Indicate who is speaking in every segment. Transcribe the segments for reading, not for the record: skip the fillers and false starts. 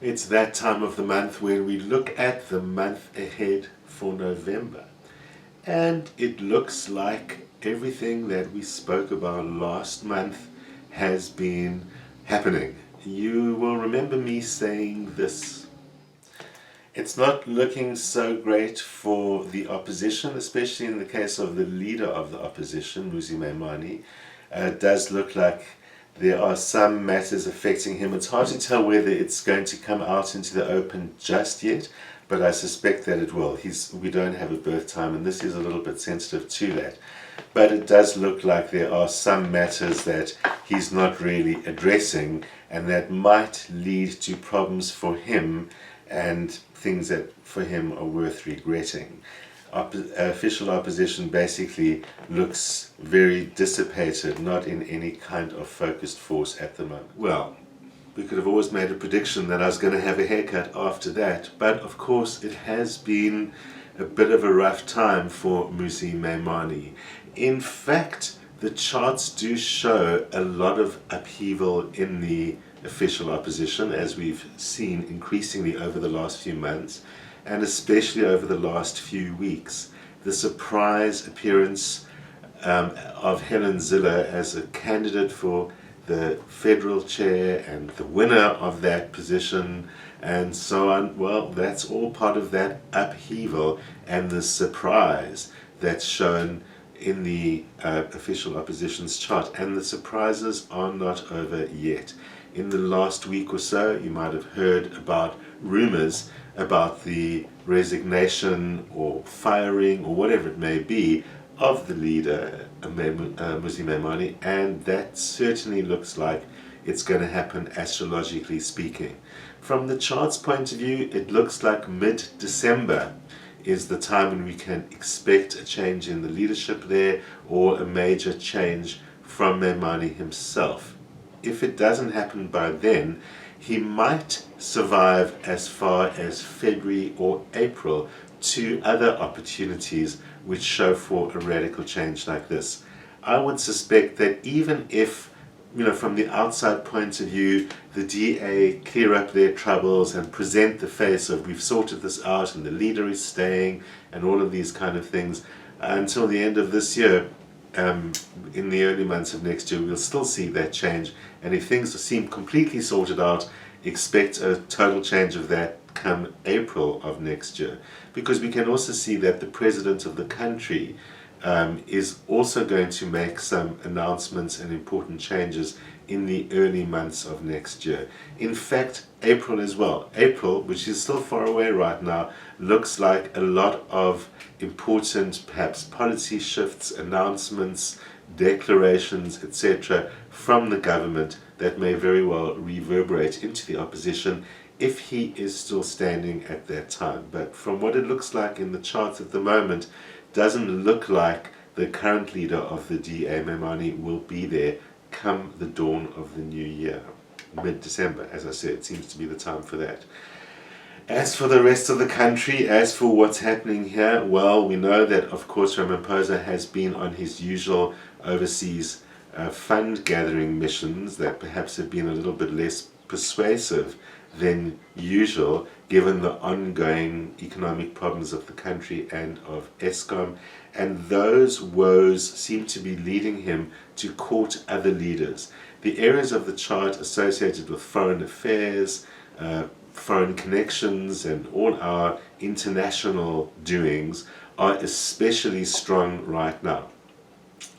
Speaker 1: It's that time of the month when we look at the month ahead for November. And it looks like everything that we spoke about last month has been happening. You will remember me saying this. It's not looking so great for the opposition, especially in the case of the leader of the opposition, Muzi Maimane. It does look like there are some matters affecting him. It's hard to tell whether it's going to come out into the open just yet, but I suspect that it will. We don't have a birth time, and this is a little bit sensitive to that. But it does look like there are some matters that he's not really addressing, and that might lead to problems for him and things that for him are worth regretting. Official opposition basically looks very dissipated, not in any kind of focused force at the moment. Well, we could have always made a prediction that I was going to have a haircut after that, but of course it has been a bit of a rough time for Muzi Maimane. In fact, the charts do show a lot of upheaval in the official opposition, as we've seen increasingly over the last few months, and especially over the last few weeks. The surprise appearance of Helen Zille as a candidate for the federal chair and the winner of that position and so on, well, that's all part of that upheaval and the surprise that's shown in the official opposition's chart. And the surprises are not over yet. In the last week or so, you might have heard about rumors about the resignation or firing or whatever it may be of the leader, Muzi Maimane, and that certainly looks like it's going to happen astrologically speaking. From the chart's point of view, it looks like mid-December is the time when we can expect a change in the leadership there or a major change from Maimane himself. If it doesn't happen by then, he might survive as far as February or April to other opportunities which show for a radical change like this. I would suspect that even if, from the outside point of view, the DA clear up their troubles and present the face of we've sorted this out and the leader is staying and all of these kind of things, until the end of this year, in the early months of next year, we'll still see that change. And if things seem completely sorted out, expect a total change of that come April of next year. Because we can also see that the president of the country is also going to make some announcements and important changes in the early months of next year. In fact, April as well. April, which is still far away right now, looks like a lot of important, perhaps policy shifts, announcements, declarations, etc. from the government that may very well reverberate into the opposition if he is still standing at that time. But from what it looks like in the charts at the moment, doesn't look like the current leader of the DA, Maimane, will be there come the dawn of the new year. Mid-December, as I said, it seems to be the time for that. As for the rest of the country, as for what's happening here, well, we know that, of course, Ramaphosa has been on his usual overseas fund gathering missions that perhaps have been a little bit less persuasive than usual, given the ongoing economic problems of the country and of Eskom, and those woes seem to be leading him to court other leaders. The areas of the chart associated with foreign affairs, foreign connections, and all our international doings are especially strong right now.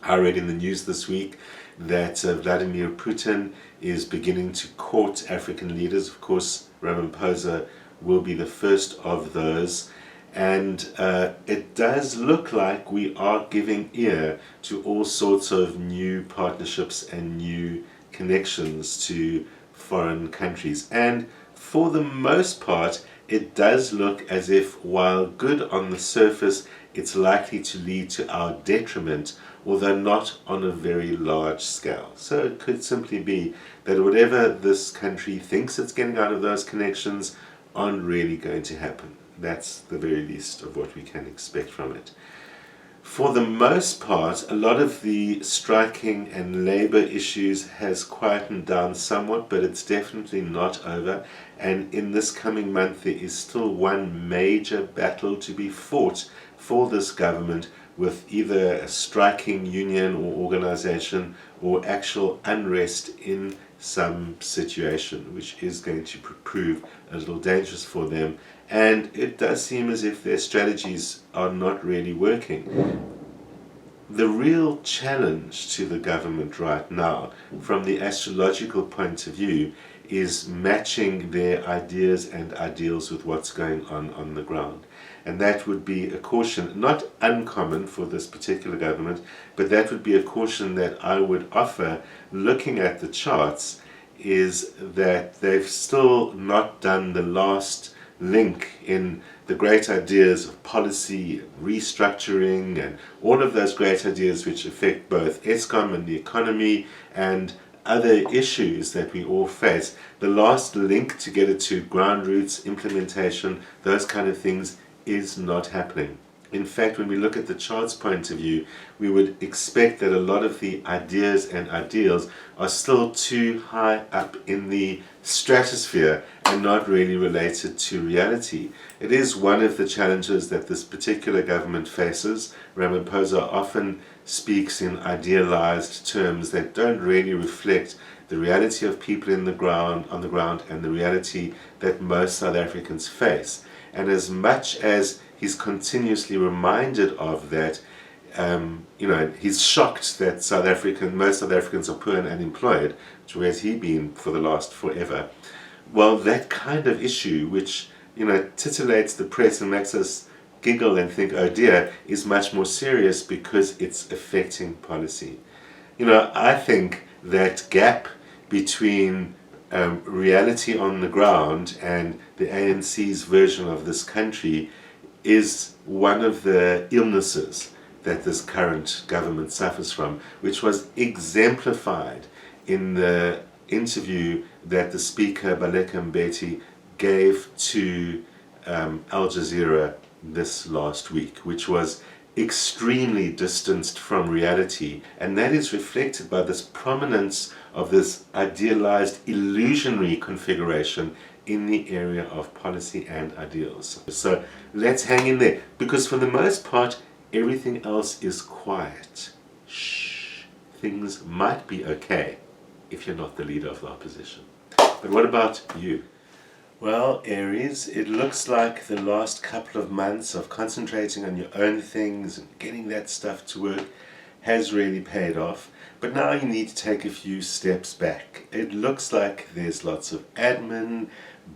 Speaker 1: I read in the news this week that Vladimir Putin is beginning to court African leaders. Of course, Ramaphosa will be the first of those. And it does look like we are giving ear to all sorts of new partnerships and new connections to foreign countries. And for the most part, it does look as if, while good on the surface, it's likely to lead to our detriment, although not on a very large scale. So it could simply be that whatever this country thinks it's getting out of those connections aren't really going to happen. That's the very least of what we can expect from it. For the most part, a lot of the striking and labor issues has quietened down somewhat, but it's definitely not over. And in this coming month, there is still one major battle to be fought for this government, with either a striking union or organization or actual unrest in some situation, which is going to prove a little dangerous for them. And it does seem as if their strategies are not really working. The real challenge to the government right now, from the astrological point of view, is matching their ideas and ideals with what's going on the ground. And that would be a caution, not uncommon for this particular government, but that would be a caution that I would offer looking at the charts, is that they've still not done the last link in the great ideas of policy, restructuring, and all of those great ideas which affect both ESCOM and the economy and other issues that we all face. The last link to get it to ground roots, implementation, those kind of things is not happening. In fact, when we look at the chart's point of view, we would expect that a lot of the ideas and ideals are still too high up in the stratosphere and not really related to reality. It is one of the challenges that this particular government faces. Ramaphosa often speaks in idealized terms that don't really reflect the reality of people on the ground and the reality that most South Africans face. And as much as he's continuously reminded of that, he's shocked that most South Africans are poor and unemployed, where has he been for the last forever? Well, that kind of issue, which titillates the press and makes us giggle and think, oh dear, is much more serious because it's affecting policy. I think that gap between reality on the ground and the ANC's version of this country is one of the illnesses that this current government suffers from, which was exemplified in the interview that the speaker, Baleka Mbete, gave to Al Jazeera this last week, which was extremely distanced from reality, and that is reflected by this prominence of this idealized illusionary configuration in the area of policy and ideals. So let's hang in there, because for the most part everything else is quiet. Shh, things might be okay if you're not the leader of the opposition. But what about you? Well, Aries, it looks like the last couple of months of concentrating on your own things and getting that stuff to work has really paid off. But now you need to take a few steps back. It looks like there's lots of admin,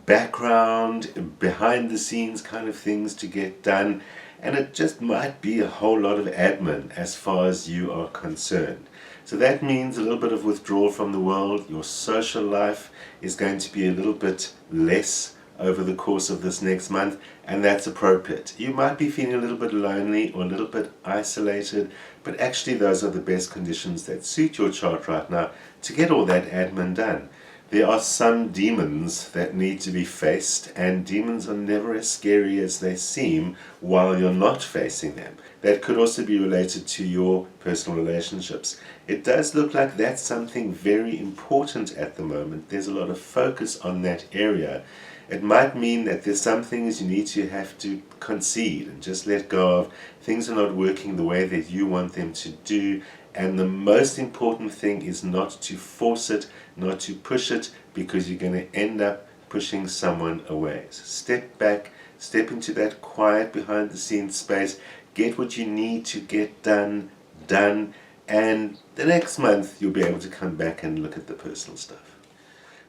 Speaker 1: background, behind the scenes kind of things to get done, and it just might be a whole lot of admin as far as you are concerned. So that means a little bit of withdrawal from the world. Your social life is going to be a little bit less over the course of this next month, and that's appropriate. You might be feeling a little bit lonely or a little bit isolated, but actually those are the best conditions that suit your chart right now to get all that admin done. There are some demons that need to be faced, and demons are never as scary as they seem while you're not facing them. That could also be related to your personal relationships. It does look like that's something very important at the moment. There's a lot of focus on that area. It might mean that there's some things you need to have to concede and just let go of. Things are not working the way that you want them to do, and the most important thing is not to force it, not to push it, because you're going to end up pushing someone away. So step back, step into that quiet behind the scenes space, get what you need to get done, and the next month you'll be able to come back and look at the personal stuff.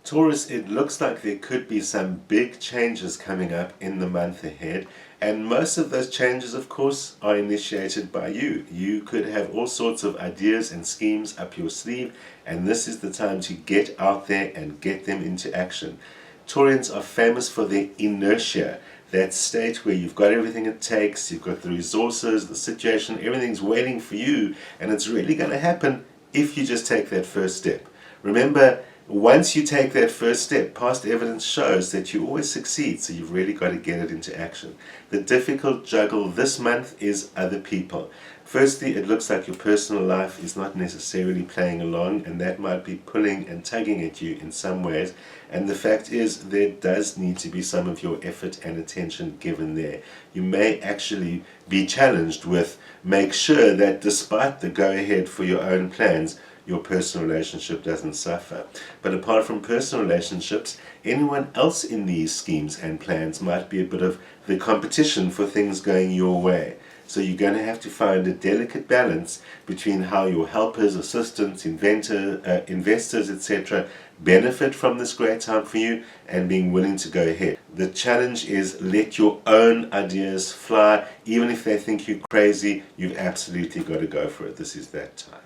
Speaker 1: Taurus, it looks like there could be some big changes coming up in the month ahead, and most of those changes, of course, are initiated by you. You could have all sorts of ideas and schemes up your sleeve, and this is the time to get out there and get them into action. Taurians are famous for their inertia, that state where you've got everything it takes, you've got the resources, the situation, everything's waiting for you, and it's really going to happen if you just take that first step. Remember, once you take that first step, past evidence shows that you always succeed, so you've really got to get it into action. The difficult juggle this month is other people. Firstly, it looks like your personal life is not necessarily playing along, and that might be pulling and tugging at you in some ways. And the fact is, there does need to be some of your effort and attention given there. You may actually be challenged with make sure that despite the go-ahead for your own plans, your personal relationship doesn't suffer. But apart from personal relationships, anyone else in these schemes and plans might be a bit of the competition for things going your way. So you're going to have to find a delicate balance between how your helpers, assistants, investors, etc. benefit from this great time for you and being willing to go ahead. The challenge is let your own ideas fly. Even if they think you're crazy, you've absolutely got to go for it. This is that time.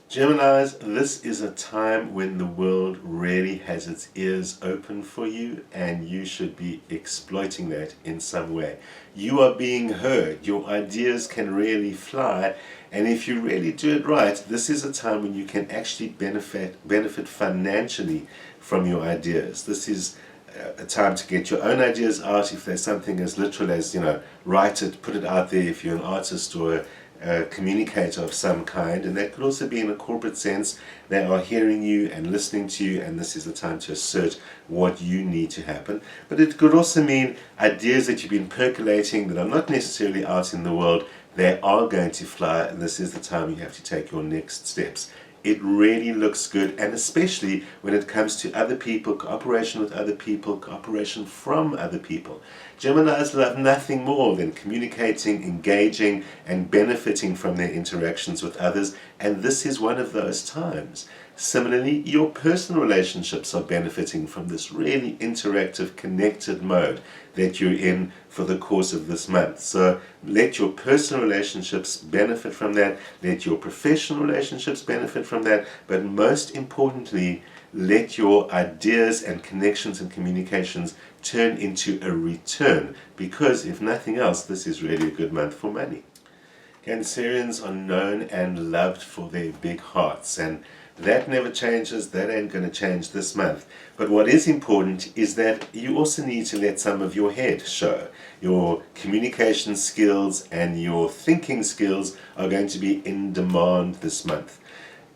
Speaker 1: Geminis, this is a time when the world really has its ears open for you, and you should be exploiting that in some way. You are being heard, your ideas can really fly, and if you really do it right, this is a time when you can actually benefit financially from your ideas. This is a time to get your own ideas out. If there's something as literal as, write it, put it out there, if you're an artist or a communicator of some kind, and that could also be in a corporate sense. They are hearing you and listening to you, and this is the time to assert what you need to happen. But it could also mean ideas that you've been percolating that are not necessarily out in the world. They are going to fly, and this is the time you have to take your next steps. It really looks good, and especially when it comes to other people, cooperation with other people, cooperation from other people. Geminis love nothing more than communicating, engaging, and benefiting from their interactions with others, and this is one of those times. Similarly, your personal relationships are benefiting from this really interactive, connected mode that you're in for the course of this month. So let your personal relationships benefit from that, let your professional relationships benefit from that, but most importantly, let your ideas and connections and communications turn into a return, because if nothing else, this is really a good month for money. Cancerians are known and loved for their big hearts, and that never changes. That ain't going to change this month. But what is important is that you also need to let some of your head show. Your communication skills and your thinking skills are going to be in demand this month.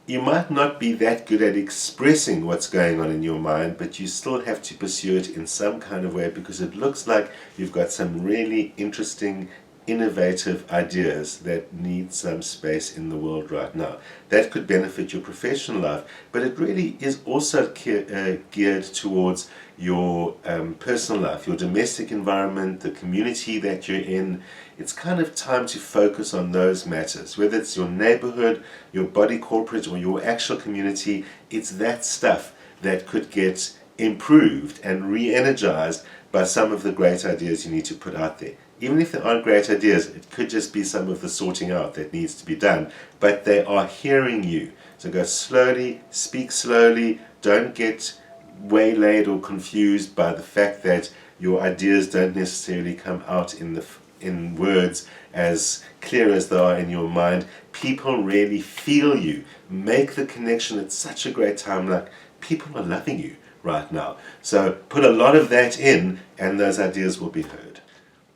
Speaker 1: You might not be that good at expressing what's going on in your mind, but you still have to pursue it in some kind of way, because it looks like you've got some really interesting, innovative ideas that need some space in the world right now. That could benefit your professional life, but it really is also geared towards your personal life, your domestic environment, the community that you're in. It's kind of time to focus on those matters, whether it's your neighborhood, your body corporate, or your actual community. It's that stuff that could get improved and re-energized by some of the great ideas you need to put out there. Even if they aren't great ideas, it could just be some of the sorting out that needs to be done, but they are hearing you. So go slowly, speak slowly, don't get waylaid or confused by the fact that your ideas don't necessarily come out in words as clear as they are in your mind. People really feel you. Make the connection. It's such a great time. Like, people are loving you right now. So put a lot of that in, and those ideas will be heard.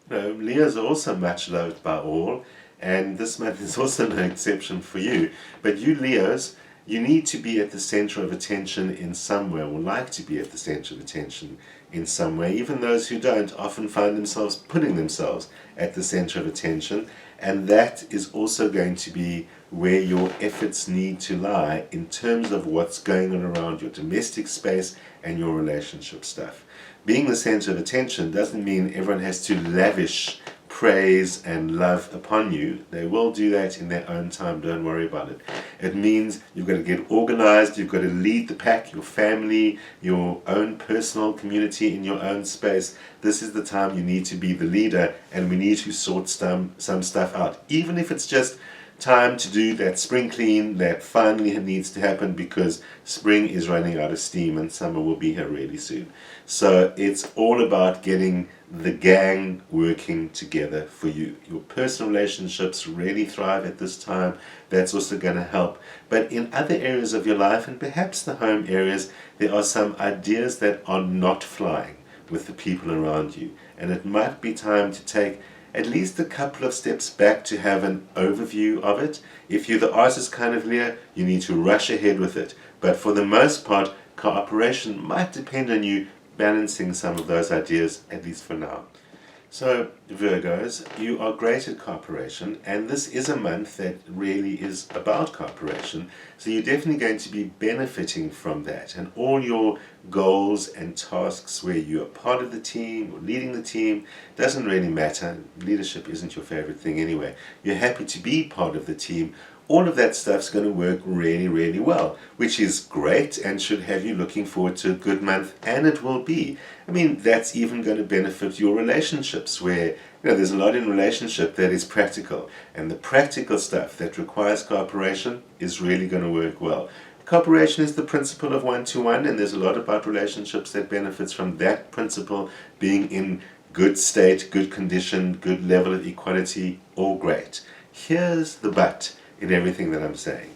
Speaker 1: Leos are also much loved by all, and this month is also no exception for you. But you Leos, you need to be at the center of attention in some way, or like to be at the center of attention in some way. Even those who don't often find themselves putting themselves at the center of attention, and that is also going to be where your efforts need to lie in terms of what's going on around your domestic space and your relationship stuff. Being the center of attention doesn't mean everyone has to lavish praise and love upon you. They will do that in their own time, don't worry about it. It means you've got to get organized, you've got to lead the pack, your family, your own personal community in your own space. This is the time you need to be the leader, and we need to sort some stuff out. Even if it's just time to do that spring clean that finally needs to happen, because spring is running out of steam and summer will be here really soon. So it's all about getting the gang working together for you. Your personal relationships really thrive at this time. That's also going to help. But in other areas of your life, and perhaps the home areas, there are some ideas that are not flying with the people around you. And it might be time to take at least a couple of steps back to have an overview of it. If you're the artist kind of Leo, you need to rush ahead with it. But for the most part, cooperation might depend on you balancing some of those ideas, at least for now. So, Virgos, you are great at cooperation, and this is a month that really is about cooperation, so you're definitely going to be benefiting from that. And all your goals and tasks where you are part of the team or leading the team doesn't really matter. Leadership isn't your favorite thing anyway. You're happy to be part of the team. All of that stuff's going to work really, really well, which is great and should have you looking forward to a good month, and it will be. I mean, that's even going to benefit your relationships, where there's a lot in relationship that is practical, and the practical stuff that requires cooperation is really going to work well. Cooperation is the principle of one-to-one, and there's a lot about relationships that benefits from that principle being in good state, good condition, good level of equality, all great. Here's the but in everything that I'm saying.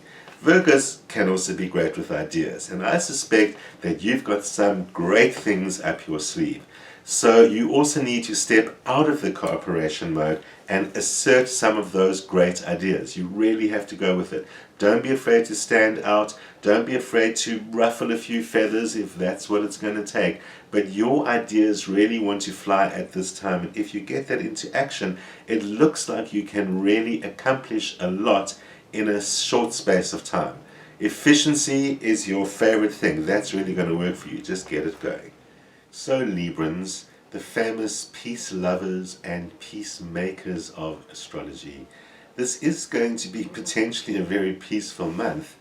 Speaker 1: Virgos can also be great with ideas, and I suspect that you've got some great things up your sleeve. So you also need to step out of the cooperation mode and assert some of those great ideas. You really have to go with it. Don't be afraid to stand out. Don't be afraid to ruffle a few feathers if that's what it's going to take. But your ideas really want to fly at this time. And if you get that into action, it looks like you can really accomplish a lot in a short space of time. Efficiency is your favorite thing. That's really going to work for you. Just get it going. So Librans, the famous peace lovers and peacemakers of astrology, this is going to be potentially a very peaceful month,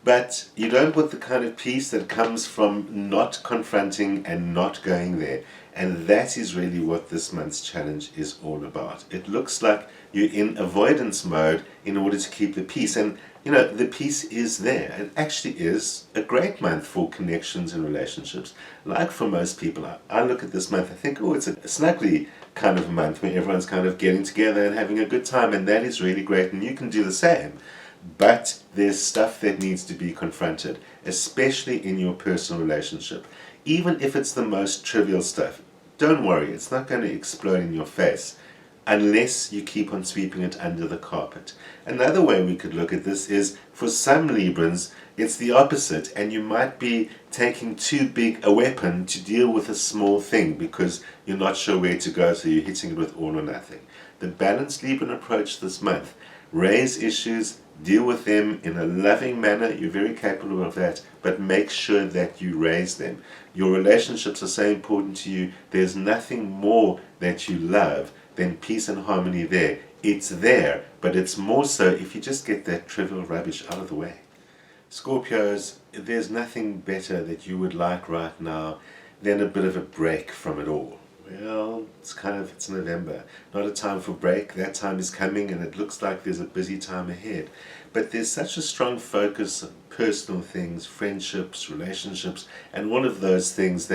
Speaker 1: but you don't want the kind of peace that comes from not confronting and not going there. And that is really what this month's challenge is all about. It looks like you're in avoidance mode in order to keep the peace. And the peace is there. It actually is a great month for connections and relationships. Like for most people, I look at this month, I think, oh, it's a snuggly kind of month where everyone's kind of getting together and having a good time, and that is really great, and you can do the same. But there's stuff that needs to be confronted, especially in your personal relationship. Even if it's the most trivial stuff, don't worry, it's not going to explode in your face unless you keep on sweeping it under the carpet. Another way we could look at this is, for some Librans, it's the opposite, and you might be taking too big a weapon to deal with a small thing because you're not sure where to go, so you're hitting it with all or nothing. The balanced Libran approach this month: raise issues, deal with them in a loving manner. You're very capable of that, but make sure that you raise them. Your relationships are so important to you. There's nothing more that you love than peace and harmony there. It's there, but it's more so if you just get that trivial rubbish out of the way. Scorpios, there's nothing better that you would like right now than a bit of a break from it all. Well, it's November. Not a time for break. That time is coming, and it looks like there's a busy time ahead. But there's such a strong focus on personal things, friendships, relationships, and all of those things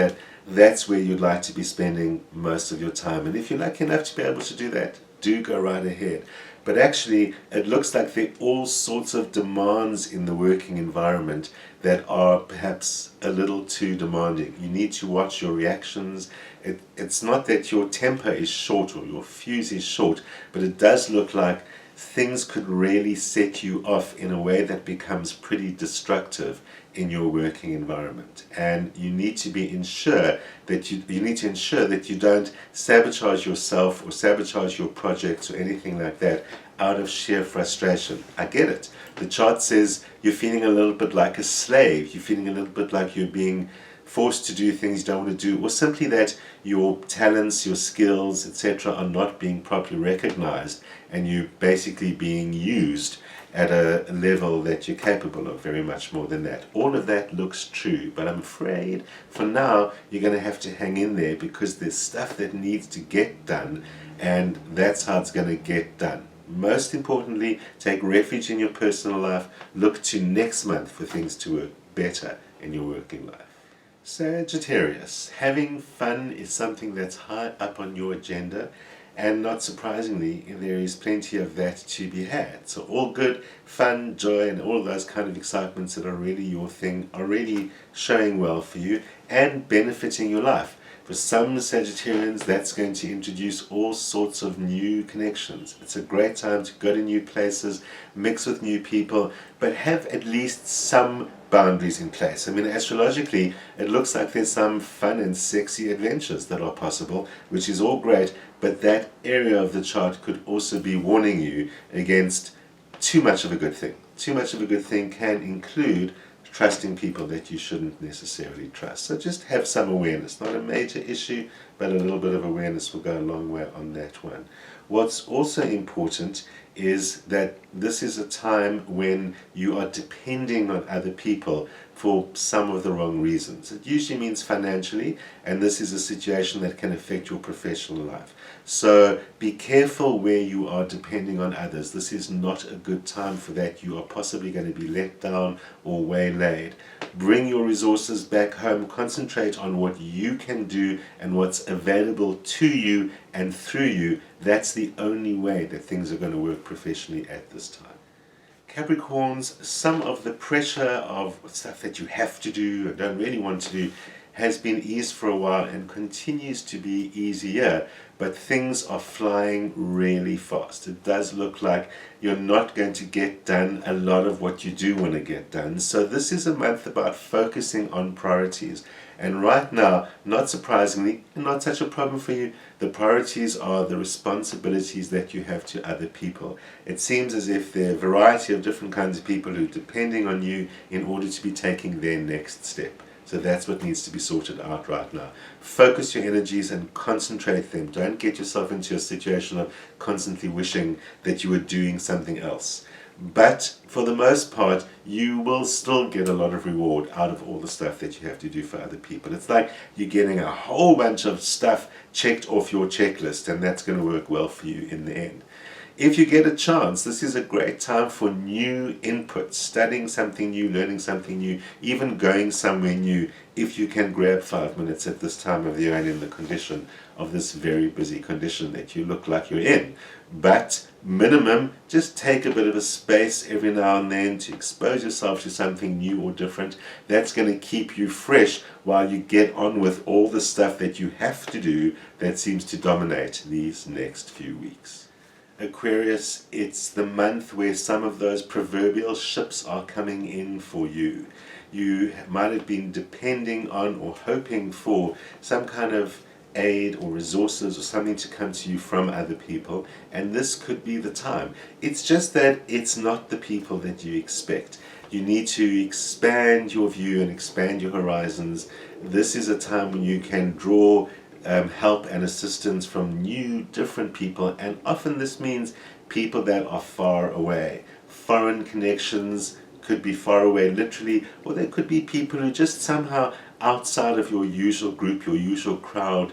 Speaker 1: that's where you'd like to be spending most of your time. And if you're lucky enough to be able to do that, do go right ahead. But actually, it looks like there are all sorts of demands in the working environment that are perhaps a little too demanding. You need to watch your reactions. It's not that your temper is short or your fuse is short, but it does look like things could really set you off in a way that becomes pretty destructive in your working environment. And you need to ensure that you don't sabotage yourself or sabotage your projects or anything like that out of sheer frustration. I get it. The chart says you're feeling a little bit like a slave. You're feeling a little bit like you're being forced to do things you don't want to do, or simply that your talents, your skills, etc. are not being properly recognized, and you're basically being used at a level that you're capable of very much more than that. All of that looks true, but I'm afraid for now you're going to have to hang in there because there's stuff that needs to get done, and that's how it's going to get done. most importantly, take refuge in your personal life. Look to next month for things to work better in your working life. Sagittarius, having fun is something that's high up on your agenda, and not surprisingly, there is plenty of that to be had. So all good, fun, joy, and all those kind of excitements that are really your thing are really showing well for you and benefiting your life. For some Sagittarians, that's going to introduce all sorts of new connections. It's a great time to go to new places, mix with new people, but have at least some boundaries in place. I mean, astrologically, it looks like there's some fun and sexy adventures that are possible, which is all great, but that area of the chart could also be warning you against too much of a good thing. Too much of a good thing can include trusting people that you shouldn't necessarily trust. So just have some awareness. Not a major issue, but a little bit of awareness will go a long way on that one. What's also important is that this is a time when you are depending on other people for some of the wrong reasons. It usually means financially, and this is a situation that can affect your professional life. So be careful where you are depending on others. This is not a good time for that. You are possibly going to be let down or waylaid. Bring your resources back home. Concentrate on what you can do and what's available to you and through you. That's the only way that things are going to work professionally at this time. Capricorns, some of the pressure of stuff that you have to do or don't really want to do has been eased for a while and continues to be easier, but things are flying really fast. It does look like you're not going to get done a lot of what you do want to get done. So this is a month about focusing on priorities. And right now, not surprisingly, not such a problem for you, the priorities are the responsibilities that you have to other people. It seems as if there are a variety of different kinds of people who are depending on you in order to be taking their next step. So that's what needs to be sorted out right now. Focus your energies and concentrate them. Don't get yourself into a situation of constantly wishing that you were doing something else. But for the most part, you will still get a lot of reward out of all the stuff that you have to do for other people. It's like you're getting a whole bunch of stuff checked off your checklist, and that's going to work well for you in the end. If you get a chance, this is a great time for new input, studying something new, learning something new, even going somewhere new, if you can grab 5 minutes at this time of the year and in the condition of this very busy condition that you look like you're in. But minimum, just take a bit of a space every now and then to expose yourself to something new or different. That's going to keep you fresh while you get on with all the stuff that you have to do that seems to dominate these next few weeks. Aquarius, it's the month where some of those proverbial ships are coming in for you. You might have been depending on or hoping for some kind of aid or resources or something to come to you from other people, and this could be the time. It's just that it's not the people that you expect. You need to expand your view and expand your horizons. This is a time when you can draw help and assistance from new, different people, and often this means people that are far away. Foreign connections could be far away literally, or there could be people who just somehow outside of your usual group, your usual crowd.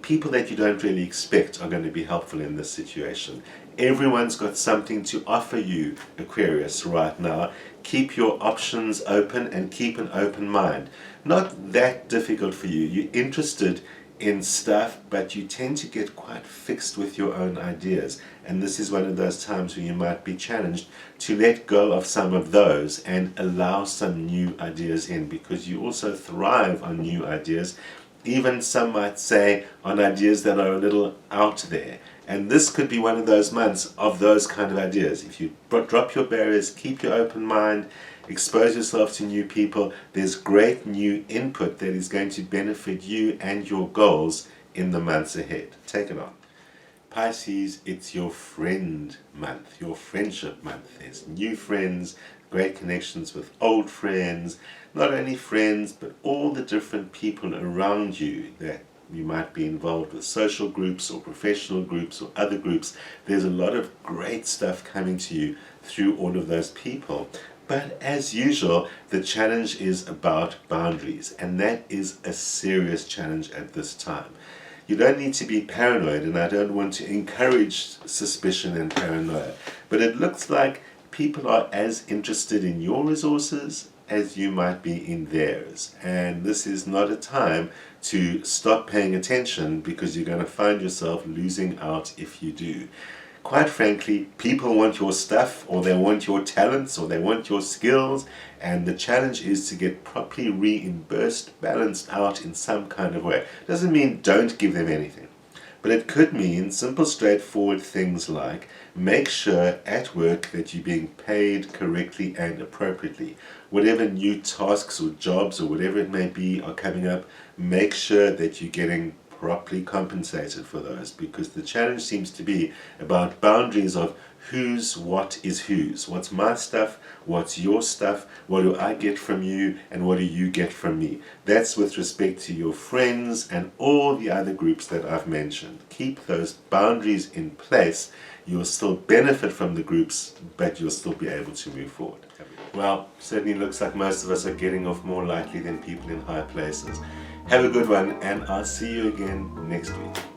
Speaker 1: People that you don't really expect are going to be helpful in this situation. Everyone's got something to offer you, Aquarius, right now. Keep your options open and keep an open mind. Not that difficult for you. You're interested in stuff, but you tend to get quite fixed with your own ideas, and this is one of those times where you might be challenged to let go of some of those and allow some new ideas in, because you also thrive on new ideas, even some might say on ideas that are a little out there. And this could be one of those months of those kind of ideas. If you drop your barriers, keep your open mind, expose yourself to new people, there's great new input that is going to benefit you and your goals in the months ahead. Take it on. Pisces, it's your friend month, your friendship month. There's new friends, great connections with old friends, not only friends, but all the different people around you that you might be involved with, social groups or professional groups or other groups. There's a lot of great stuff coming to you through all of those people. But as usual, the challenge is about boundaries, and that is a serious challenge at this time. You don't need to be paranoid, and I don't want to encourage suspicion and paranoia, but it looks like people are as interested in your resources as you might be in theirs. And this is not a time to stop paying attention, because you're going to find yourself losing out if you do. Quite frankly, people want your stuff, or they want your talents, or they want your skills, and the challenge is to get properly reimbursed, balanced out in some kind of way. Doesn't mean don't give them anything, but it could mean simple, straightforward things like make sure at work that you're being paid correctly and appropriately. Whatever new tasks or jobs or whatever it may be are coming up, make sure that you're getting properly compensated for those, because the challenge seems to be about boundaries of whose what is whose. What's my stuff? What's your stuff? What do I get from you? And what do you get from me? That's with respect to your friends and all the other groups that I've mentioned. Keep those boundaries in place. You'll still benefit from the groups, but you'll still be able to move forward. Well, certainly looks like most of us are getting off more lightly than people in high places. Have a good one, and I'll see you again next week.